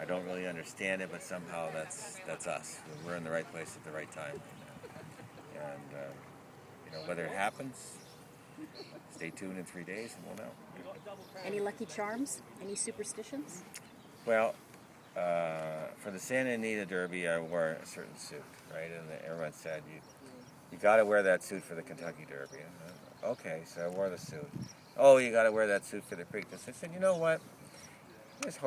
I don't really understand it, but somehow that's us. We're in the right place at the right time. And whether it happens, stay tuned in 3 days and we'll know. Any lucky charms? Any superstitions? Well, for the Santa Anita Derby, I wore a certain suit, right? And everyone said, you got to wear that suit for the Kentucky Derby. Okay, so I wore the suit. Oh, you got to wear that suit for the Preakness. I said, you know what? His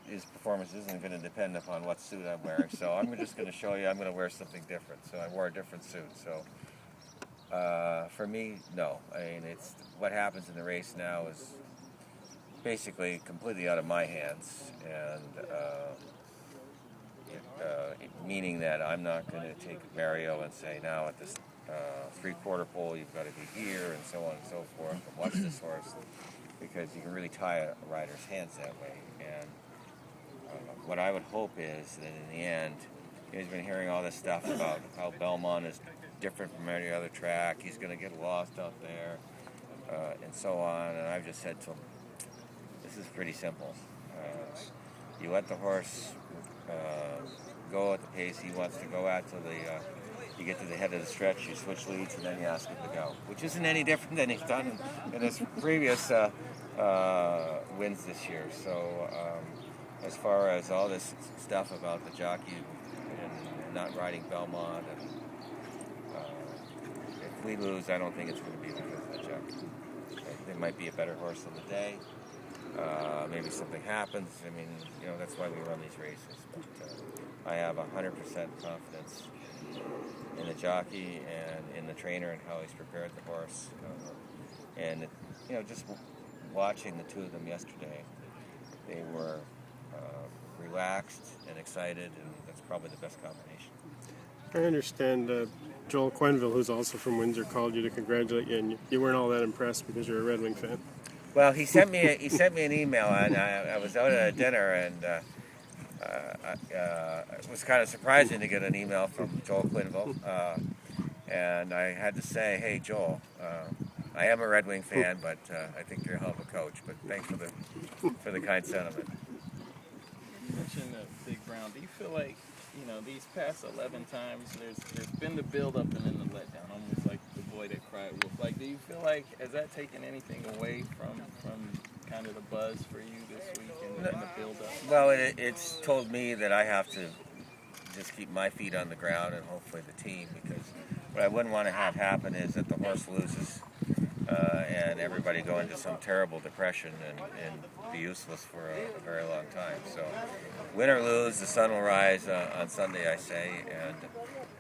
his performance isn't going to depend upon what suit I'm wearing, so I'm just going to show you I'm going to wear something different. So I wore a different suit. So for me, no. I mean, it's what happens in the race now is basically completely out of my hands, and meaning that I'm not going to take Mario and say, now at this three-quarter pole you've got to be here, and so on and so forth, and watch this horse, because you can really tie a rider's hands that way. And what I would hope is that in the end, you guys have been hearing all this stuff about how Belmont is different from any other track, he's going to get lost out there, and so on, and I've just said to him, this is pretty simple. You let the horse go at the pace he wants to go at till you get to the head of the stretch, you switch leads, and then you ask him to go, which isn't any different than he's done in his previous wins this year. So as far as all this stuff about the jockey and not riding Belmont, and if we lose, I don't think it's going to be because of the jockey. There might be a better horse on the day. Maybe something happens. I mean, that's why we run these races. But I have 100% confidence in the jockey and in the trainer and how he's prepared the horse. And just watching the two of them yesterday, they were relaxed and excited, and that's probably the best combination. I understand Joel Quenneville, who's also from Windsor, called you to congratulate you, and you weren't all that impressed because you're a Red Wing fan. Well, he sent me an email, and I was out at a dinner, and it was kind of surprising to get an email from Joel Quenneville, and I had to say, hey, Joel, I am a Red Wing fan, but I think you're a hell of a coach. But thanks for the kind sentiment. You mentioned Big Brown. Do you feel like these past 11 times there's been the build up and then the letdown, almost like the boy that cried wolf? Like, do you feel like has that taken anything away from kind of the buzz for you this week and the build up? Well, it's told me that I have to just keep my feet on the ground and hopefully the team, because what I wouldn't want to have happen is that the horse loses and everybody go into some terrible depression and be useless for a very long time. So win or lose, the sun will rise on Sunday, I say.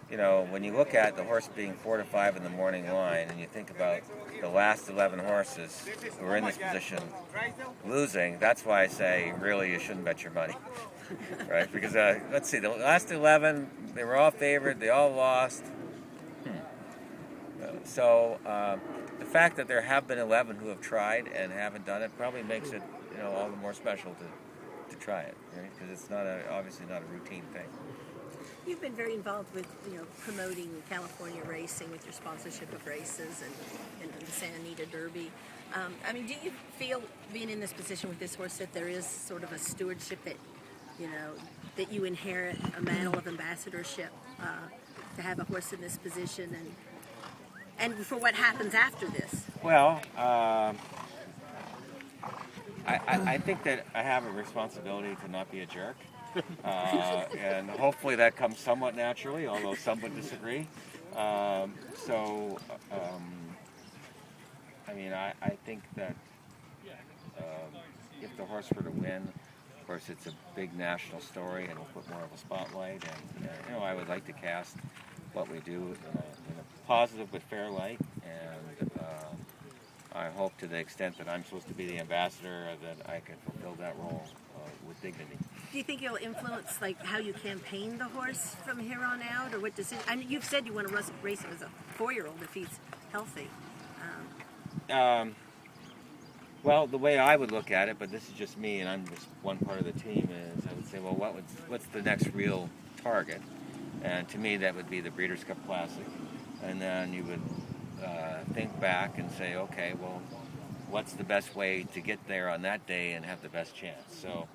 And when you look at the horse being 4 to 5 in the morning line, and you think about the last 11 horses who are in this position losing, that's why I say really you shouldn't bet your money, right? Because let's see, the last 11, they were all favored, they all lost. So the fact that there have been 11 who have tried and haven't done it probably makes it all the more special to try it, right? Because it's obviously not a routine thing. You've been very involved with promoting California racing with your sponsorship of races and the Santa Anita Derby. I mean, do you feel, being in this position with this horse, that there is sort of a stewardship that you inherit, a mantle of ambassadorship to have a horse in this position and for what happens after this? Well, I think that I have a responsibility to not be a jerk. And hopefully that comes somewhat naturally, although some would disagree. I think that if the horse were to win, of course it's a big national story and it'll put more of a spotlight. And I would like to cast what we do in a positive but fair light. And I hope, to the extent that I'm supposed to be the ambassador, that I can fulfill that role with dignity. Do you think it'll influence how you campaign the horse from here on out, or what decision? I mean, you've said you want to race him as a 4-year-old if he's healthy. Well, the way I would look at it, but this is just me, and I'm just one part of the team, is I would say, well, what's the next real target? And to me, that would be the Breeders' Cup Classic. And then you would think back and say, okay, well, what's the best way to get there on that day and have the best chance? So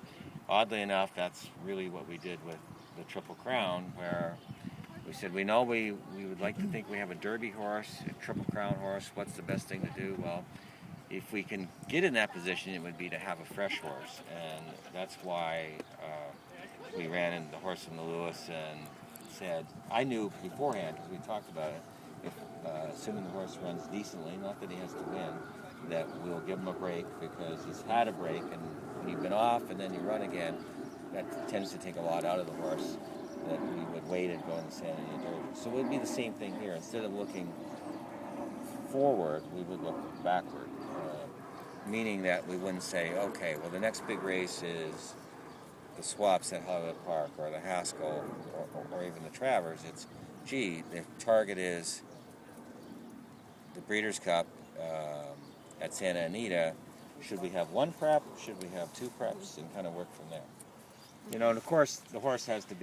oddly enough, that's really what we did with the Triple Crown, where we said we know we would like to think we have a Derby horse, a Triple Crown horse. What's the best thing to do? Well, if we can get in that position, it would be to have a fresh horse, and that's why we ran in the horse from the Lewis and said, I knew beforehand, because we talked about it, if assuming the horse runs decently, not that he has to win, that we'll give him a break because he's had a break, and when you've been off and then you run again, that tends to take a lot out of the horse, that we would wait and go in the San Anita Derby. So it would be the same thing here. Instead of looking forward, we would look backward, meaning that we wouldn't say, okay, well, the next big race is the Swaps at Hollywood Park or the Haskell or even the Travers. It's, gee, the target is the Breeders' Cup at Santa Anita. Should we have one prep? Should we have two preps? And kind of work from there. You know, and of course, the horse has to be